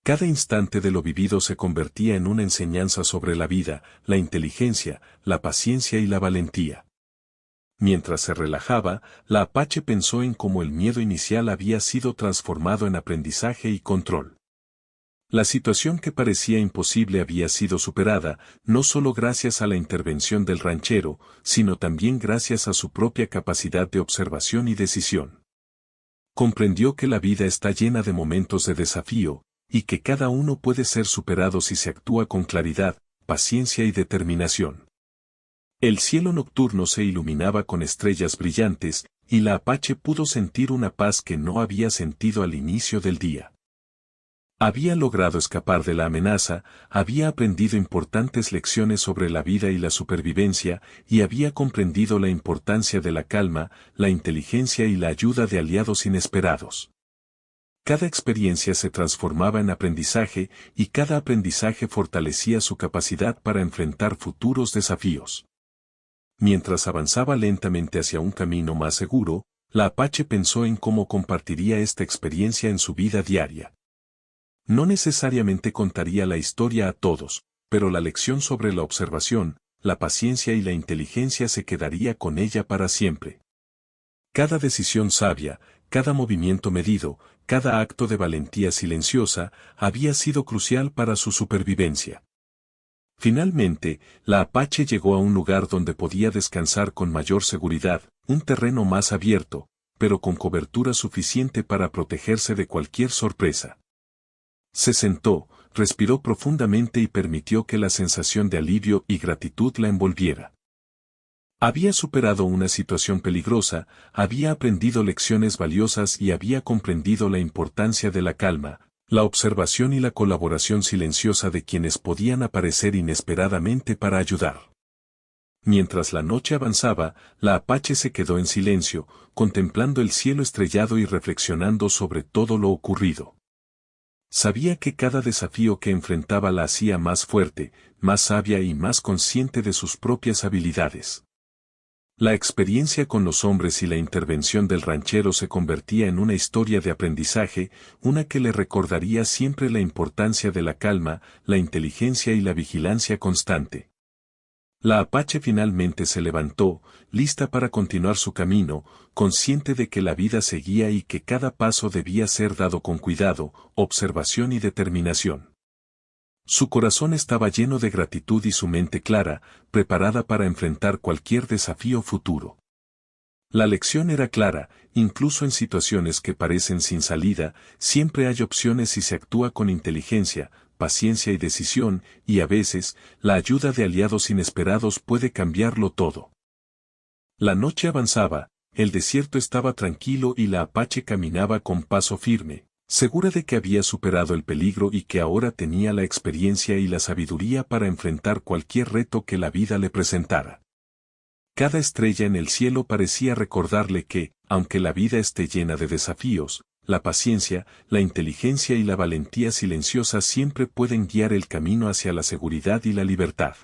Cada instante de lo vivido se convertía en una enseñanza sobre la vida, la inteligencia, la paciencia y la valentía. Mientras se relajaba, la Apache pensó en cómo el miedo inicial había sido transformado en aprendizaje y control. La situación que parecía imposible había sido superada, no solo gracias a la intervención del ranchero, sino también gracias a su propia capacidad de observación y decisión. Comprendió que la vida está llena de momentos de desafío, y que cada uno puede ser superado si se actúa con claridad, paciencia y determinación. El cielo nocturno se iluminaba con estrellas brillantes, y la Apache pudo sentir una paz que no había sentido al inicio del día. Había logrado escapar de la amenaza, había aprendido importantes lecciones sobre la vida y la supervivencia, y había comprendido la importancia de la calma, la inteligencia y la ayuda de aliados inesperados. Cada experiencia se transformaba en aprendizaje, y cada aprendizaje fortalecía su capacidad para enfrentar futuros desafíos. Mientras avanzaba lentamente hacia un camino más seguro, la Apache pensó en cómo compartiría esta experiencia en su vida diaria. No necesariamente contaría la historia a todos, pero la lección sobre la observación, la paciencia y la inteligencia se quedaría con ella para siempre. Cada decisión sabia, cada movimiento medido, cada acto de valentía silenciosa, había sido crucial para su supervivencia. Finalmente, la Apache llegó a un lugar donde podía descansar con mayor seguridad, un terreno más abierto, pero con cobertura suficiente para protegerse de cualquier sorpresa. Se sentó, respiró profundamente y permitió que la sensación de alivio y gratitud la envolviera. Había superado una situación peligrosa, había aprendido lecciones valiosas y había comprendido la importancia de la calma, la observación y la colaboración silenciosa de quienes podían aparecer inesperadamente para ayudar. Mientras la noche avanzaba, la Apache se quedó en silencio, contemplando el cielo estrellado y reflexionando sobre todo lo ocurrido. Sabía que cada desafío que enfrentaba la hacía más fuerte, más sabia y más consciente de sus propias habilidades. La experiencia con los hombres y la intervención del ranchero se convertía en una historia de aprendizaje, una que le recordaría siempre la importancia de la calma, la inteligencia y la vigilancia constante. La Apache finalmente se levantó, lista para continuar su camino, consciente de que la vida seguía y que cada paso debía ser dado con cuidado, observación y determinación. Su corazón estaba lleno de gratitud y su mente clara, preparada para enfrentar cualquier desafío futuro. La lección era clara, incluso en situaciones que parecen sin salida, siempre hay opciones si se actúa con inteligencia, paciencia y decisión, y a veces, la ayuda de aliados inesperados puede cambiarlo todo. La noche avanzaba, el desierto estaba tranquilo y la Apache caminaba con paso firme, segura de que había superado el peligro y que ahora tenía la experiencia y la sabiduría para enfrentar cualquier reto que la vida le presentara. Cada estrella en el cielo parecía recordarle que, aunque la vida esté llena de desafíos, la paciencia, la inteligencia y la valentía silenciosa siempre pueden guiar el camino hacia la seguridad y la libertad.